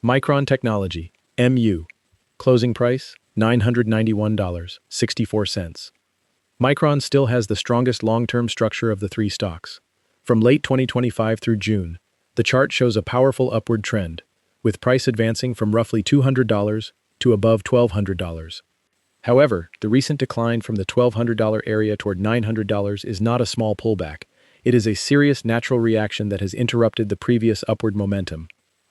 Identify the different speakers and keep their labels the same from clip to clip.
Speaker 1: Micron Technology, MU. Closing price, $991.64. Micron still has the strongest long-term structure of the three stocks. From late 2025 through June, the chart shows a powerful upward trend, with price advancing from roughly $200 to above $1,200. However, the recent decline from the $1,200 area toward $900 is not a small pullback. It is a serious natural reaction that has interrupted the previous upward momentum.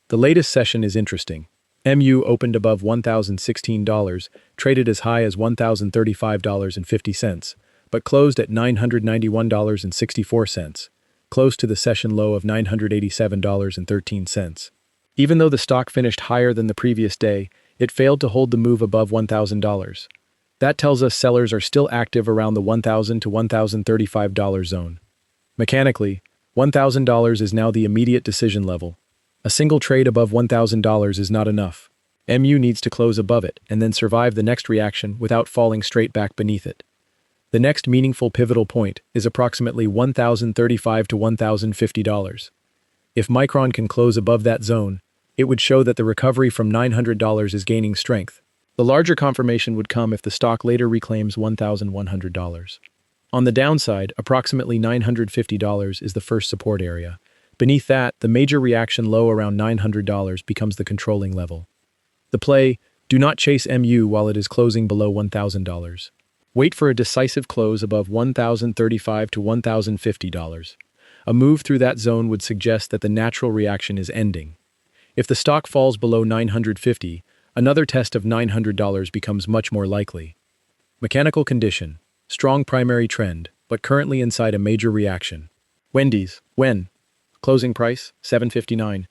Speaker 1: The latest session is interesting. MU opened above $1,016, traded as high as $1,035.50, but closed at $991.64, close to the session low of $987.13. Even though the stock finished higher than the previous day, it failed to hold the move above $1,000. That tells us sellers are still active around the $1,000 to $1,035 zone. Mechanically, $1,000 is now the immediate decision level. A single trade above $1,000 is not enough. MU needs to close above it and then survive the next reaction without falling straight back beneath it. The next meaningful pivotal point is approximately $1,035 to $1,050. If Micron can close above that zone, it would show that the recovery from $900 is gaining strength. The larger confirmation would come if the stock later reclaims $1,100. On the downside, approximately $950 is the first support area. Beneath that, the major reaction low around $900 becomes the controlling level. The play, do not chase MU while it is closing below $1,000. Wait for a decisive close above $1,035 to $1,050. A move through that zone would suggest that the natural reaction is ending. If the stock falls below $950, another test of $900 becomes much more likely. Mechanical condition, strong primary trend, but currently inside a major reaction. Wendy's, WEN. Closing price, $7.59.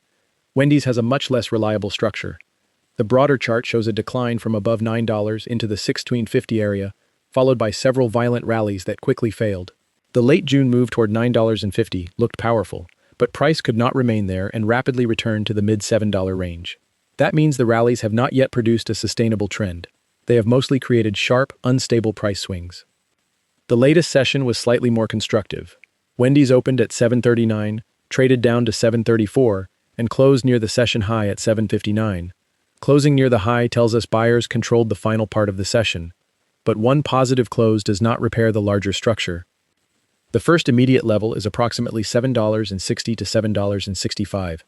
Speaker 1: Wendy's has a much less reliable structure. The broader chart shows a decline from above $9 into the $6.50 area, followed by several violent rallies that quickly failed. The late June move toward $9.50 looked powerful, but price could not remain there and rapidly returned to the mid-$7 range. That means the rallies have not yet produced a sustainable trend. They have mostly created sharp, unstable price swings. The latest session was slightly more constructive. Wendy's opened at $7.39, traded down to $7.34, and closed near the session high at $7.59. Closing near the high tells us buyers controlled the final part of the session, but one positive close does not repair the larger structure. The first immediate level is approximately $7.60 to $7.65.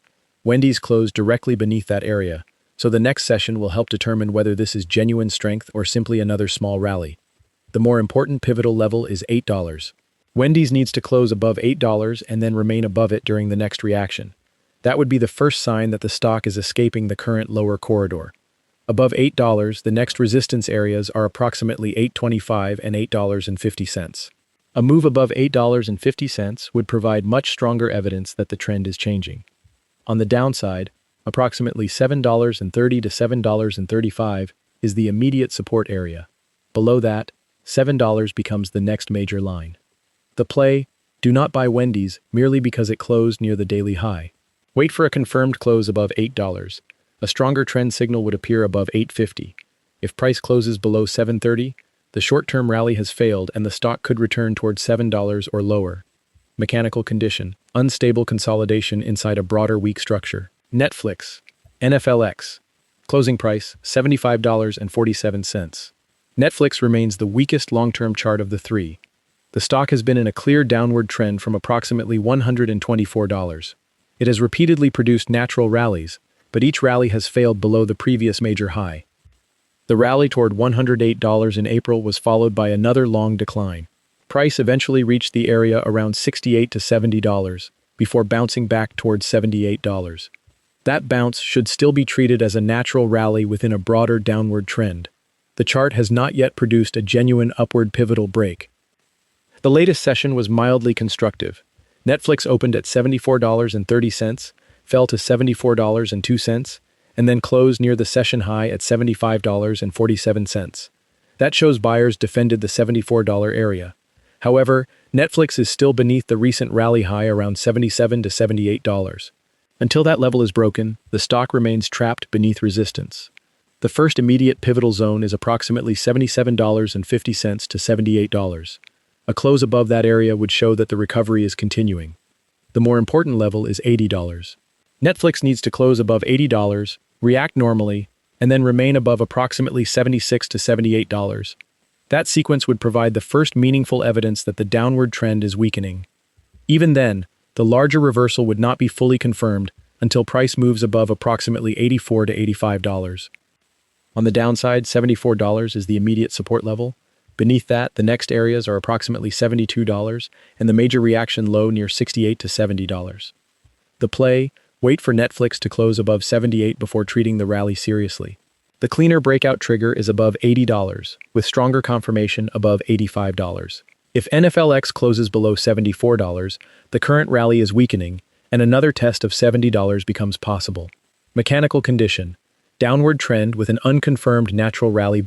Speaker 1: Wendy's closed directly beneath that area, so the next session will help determine whether this is genuine strength or simply another small rally. The more important pivotal level is $8. Wendy's needs to close above $8 and then remain above it during the next reaction. That would be the first sign that the stock is escaping the current lower corridor. Above $8, the next resistance areas are approximately $8.25 and $8.50. A move above $8.50 would provide much stronger evidence that the trend is changing. On the downside, approximately $7.30 to $7.35 is the immediate support area. Below that, $7 becomes the next major line. The play, do not buy Wendy's merely because it closed near the daily high. Wait for a confirmed close above $8. A stronger trend signal would appear above $8.50. If price closes below $7.30, the short-term rally has failed and the stock could return towards $7 or lower. Mechanical condition, unstable consolidation inside a broader weak structure. Netflix, NFLX. Closing price, $75.47. Netflix remains the weakest long-term chart of the three. The stock has been in a clear downward trend from approximately $124. It has repeatedly produced natural rallies, but each rally has failed below the previous major high. The rally toward $108 in April was followed by another long decline. Price eventually reached the area around $68 to $70, before bouncing back towards $78. That bounce should still be treated as a natural rally within a broader downward trend. The chart has not yet produced a genuine upward pivotal break. The latest session was mildly constructive. Netflix opened at $74.30, fell to $74.02, and then closed near the session high at $75.47. That shows buyers defended the $74 area. However, Netflix is still beneath the recent rally high around $77 to $78. Until that level is broken, the stock remains trapped beneath resistance. The first immediate pivotal zone is approximately $77.50 to $78. A close above that area would show that the recovery is continuing. The more important level is $80. Netflix needs to close above $80, react normally, and then remain above approximately $76 to $78. That sequence would provide the first meaningful evidence that the downward trend is weakening. Even then, the larger reversal would not be fully confirmed until price moves above approximately $84 to $85. On the downside, $74 is the immediate support level. Beneath that, the next areas are approximately $72 and the major reaction low near $68 to $70. The play, wait for Netflix to close above $78 before treating the rally seriously. The cleaner breakout trigger is above $80, with stronger confirmation above $85. If NFLX closes below $74, the current rally is weakening, and another test of $70 becomes possible. Mechanical condition: downward trend with an unconfirmed natural rally